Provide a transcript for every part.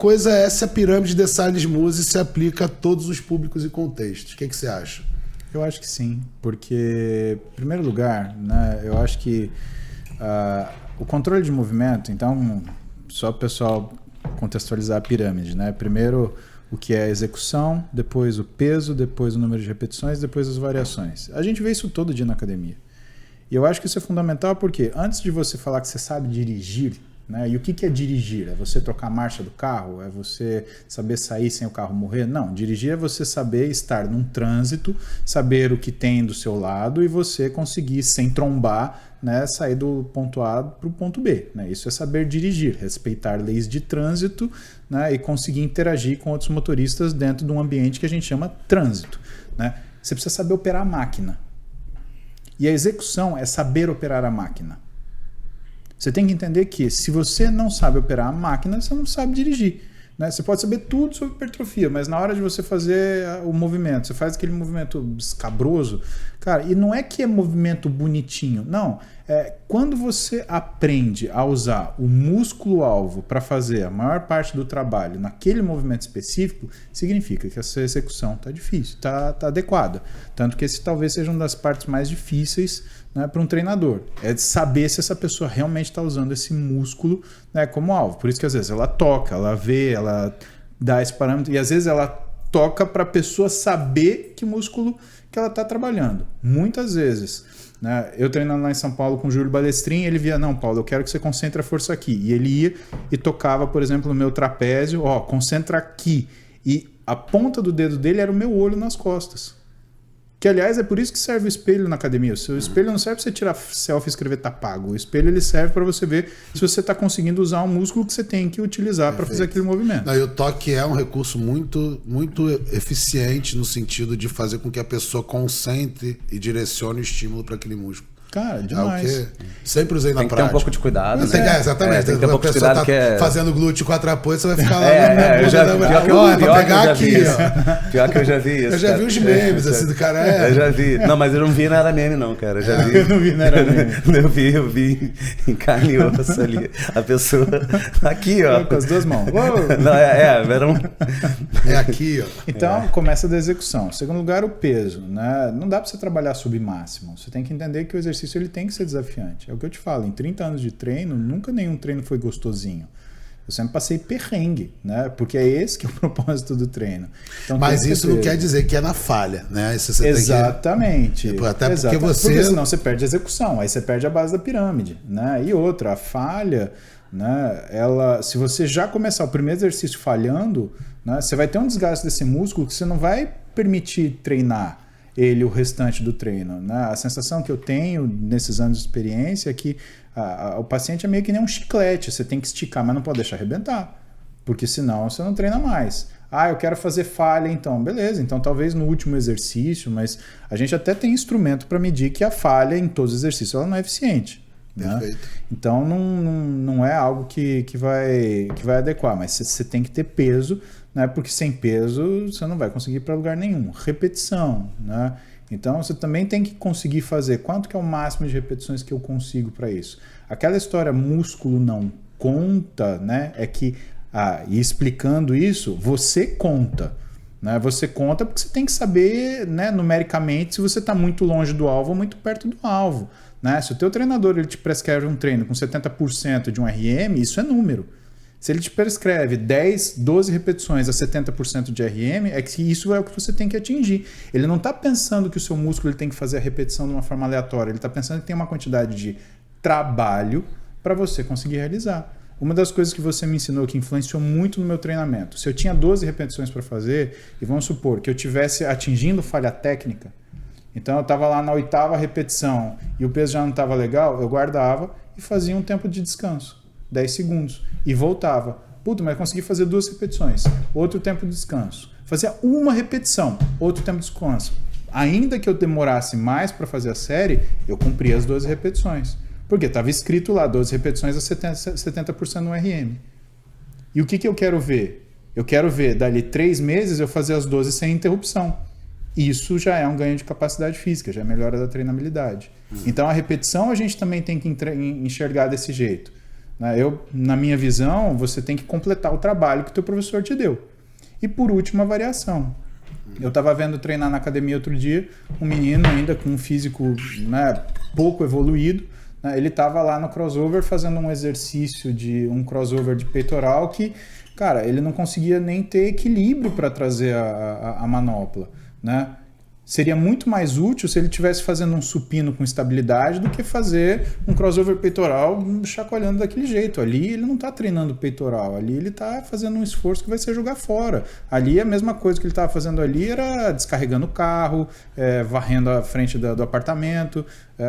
coisa é se a pirâmide de Salles-Muse se aplica a todos os públicos e contextos? O que você acha? Eu acho que sim, porque, em primeiro lugar, né, eu acho que o controle de movimento, então, só o pessoal contextualizar a pirâmide, né? Primeiro o que é a execução, depois o peso, depois o número de repetições, depois as variações. A gente vê isso todo dia na academia. E eu acho que isso é fundamental porque antes de você falar que você sabe dirigir, né? E o que é dirigir? É você trocar a marcha do carro? É você saber sair sem o carro morrer? Não, dirigir é você saber estar num trânsito, saber o que tem do seu lado e você conseguir, sem trombar, né, sair do ponto A para o ponto B. Né? Isso é saber dirigir, respeitar leis de trânsito, né, e conseguir interagir com outros motoristas dentro de um ambiente que a gente chama trânsito. Né? Você precisa saber operar a máquina. E a execução é saber operar a máquina. Você tem que entender que se você não sabe operar a máquina, você não sabe dirigir. Né? Você pode saber tudo sobre hipertrofia, mas na hora de você fazer o movimento, você faz aquele movimento escabroso, cara, e não é que é movimento bonitinho, não. Quando você aprende a usar o músculo-alvo para fazer a maior parte do trabalho naquele movimento específico, significa que essa execução está difícil, está adequada. Tanto que esse talvez seja uma das partes mais difíceis, né, para um treinador. É de saber se essa pessoa realmente está usando esse músculo, né, como alvo. Por isso que às vezes ela toca, ela vê, ela dá esse parâmetro, e às vezes ela toca para a pessoa saber que músculo que ela está trabalhando. Muitas vezes. Né? Eu treinando lá em São Paulo com o Júlio Balestrin, ele via, não, Paulo, eu quero que você concentre a força aqui. E ele ia e tocava, por exemplo, no meu trapézio, ó, concentra aqui. E a ponta do dedo dele era o meu olho nas costas. Que, aliás, é por isso que serve o espelho na academia. O seu espelho não serve para você tirar selfie e escrever tá pago. O espelho ele serve para você ver se você está conseguindo usar um músculo que você tem que utilizar para fazer aquele movimento. Não, e o toque é um recurso muito, muito eficiente no sentido de fazer com que a pessoa concentre e direcione o estímulo para aquele músculo. Cara, demais. É o que sempre usei na prática. Tem que ter um pouco de cuidado, né? Exatamente. Tem que ter um pouco de cuidado que é... fazendo glúteo 4 apoios, você vai ficar lá... eu já vi. Ó, é pra pegar aqui, ó. Pior que eu já vi isso, eu já vi os memes, assim, do cara. Eu já vi. Não, mas eu não vi, não era meme, não, cara. Eu já vi. Eu não vi, não era meme. Eu vi em carne e osso ali. A pessoa... Aqui, ó. Com as duas mãos. Não, era um... É aqui, ó. Então, começa da execução. Segundo lugar, o peso. Né? Não dá pra você trabalhar submáximo. Você tem que entender que o exercício ele tem que ser desafiante. É o que eu te falo, em 30 anos de treino, nunca nenhum treino foi gostosinho. Eu sempre passei perrengue, né? Porque é esse que é o propósito do treino. Então, mas isso não quer dizer que é na falha, né? Isso você exatamente. Tem que... Até porque você... Porque senão você perde a execução, aí você perde a base da pirâmide, né? E outra, a falha, né? Ela, se você já começar o primeiro exercício falhando, né? Você vai ter um desgaste desse músculo que você não vai permitir treinar ele o restante do treino. Né? A sensação que eu tenho nesses anos de experiência é que o paciente é meio que nem um chiclete, você tem que esticar, mas não pode deixar arrebentar, porque senão você não treina mais. Eu quero fazer falha, então, beleza, então talvez no último exercício, mas a gente até tem instrumento para medir que a falha em todos os exercícios ela não é eficiente. Né? Então não é algo que vai adequar, mas você tem que ter peso, né? Porque sem peso você não vai conseguir ir para lugar nenhum. Repetição, né? Então você também tem que conseguir fazer quanto que é o máximo de repetições que eu consigo para isso. Aquela história músculo não conta, né? É que, e explicando isso, você conta. Né? Você conta porque você tem que saber, né, numericamente se você está muito longe do alvo ou muito perto do alvo. Né? Se o teu treinador ele te prescreve um treino com 70% de um RM, isso é número. Se ele te prescreve 10, 12 repetições a 70% de RM, é que isso é o que você tem que atingir. Ele não está pensando que o seu músculo ele tem que fazer a repetição de uma forma aleatória. Ele está pensando que tem uma quantidade de trabalho para você conseguir realizar. Uma das coisas que você me ensinou que influenciou muito no meu treinamento, se eu tinha 12 repetições para fazer, e vamos supor que eu estivesse atingindo falha técnica, então eu estava lá na 8ª repetição e o peso já não estava legal, eu guardava e fazia um tempo de descanso. 10 segundos, e voltava. Puta, mas consegui fazer 2 repetições, outro tempo de descanso. Fazia uma repetição, outro tempo de descanso. Ainda que eu demorasse mais para fazer a série, eu cumpria as 12 repetições. Porque estava escrito lá, 12 repetições a 70% no RM. E o que eu quero ver? Eu quero ver, dali 3 meses, eu fazer as 12 sem interrupção. Isso já é um ganho de capacidade física, já é melhora da treinabilidade. Então a repetição a gente também tem que enxergar desse jeito. né? Na minha visão, você tem que completar o trabalho que o teu professor te deu. E por último, a variação. Eu estava vendo treinar na academia outro dia, um menino ainda com um físico, né, pouco evoluído, né, ele estava lá no crossover fazendo um exercício um crossover de peitoral que, cara, ele não conseguia nem ter equilíbrio para trazer a manopla, né? Seria muito mais útil se ele estivesse fazendo um supino com estabilidade do que fazer um crossover peitoral chacoalhando daquele jeito. Ali ele não está treinando peitoral, ali ele está fazendo um esforço que vai ser jogar fora. Ali a mesma coisa que ele estava fazendo ali era descarregando o carro, varrendo a frente do apartamento,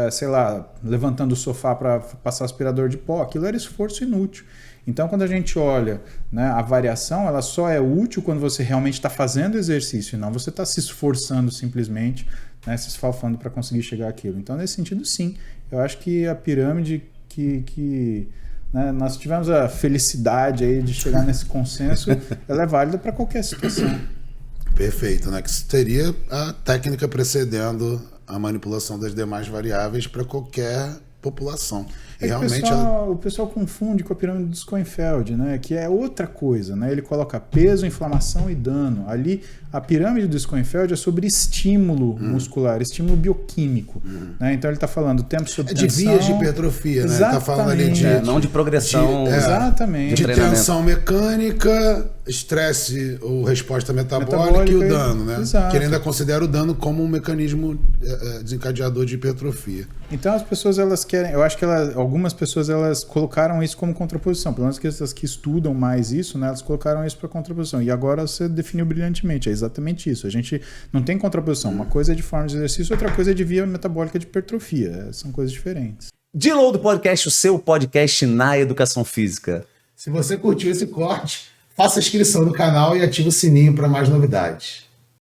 sei lá, levantando o sofá para passar aspirador de pó. Aquilo era esforço inútil. Então, quando a gente olha, né, a variação, ela só é útil quando você realmente está fazendo exercício, e não você está se esforçando simplesmente, né, se esfalfando para conseguir chegar àquilo. Então, nesse sentido, sim. Eu acho que a pirâmide né, nós tivemos a felicidade aí de chegar nesse consenso, ela é válida para qualquer situação. Perfeito, né? Que teria a técnica precedendo a manipulação das demais variáveis para qualquer população. E realmente o pessoal confunde com a pirâmide do Schoenfeld, né? Que é outra coisa, né? Ele coloca peso, inflamação e dano. Ali, a pirâmide do Schoenfeld é sobre estímulo muscular, estímulo bioquímico. Né? Então ele está falando tempo sobre tensão. De vias de hipertrofia, né? Ele está falando ali não de progressão. Exatamente. De tensão mecânica, estresse ou resposta metabólica e o dano, né? Exato. Que ele ainda considera o dano como um mecanismo desencadeador de hipertrofia. Então as pessoas, elas querem, eu acho que algumas pessoas elas colocaram isso como contraposição, pelo menos que as que estudam mais isso, né, elas colocaram isso para contraposição. E agora você definiu brilhantemente, é exatamente isso. A gente não tem contraposição. Uma coisa é de forma de exercício, outra coisa é de via metabólica de hipertrofia. São coisas diferentes. Deload Podcast, o seu podcast na educação física. Se você curtiu esse corte, faça a inscrição no canal e ative o sininho para mais novidades.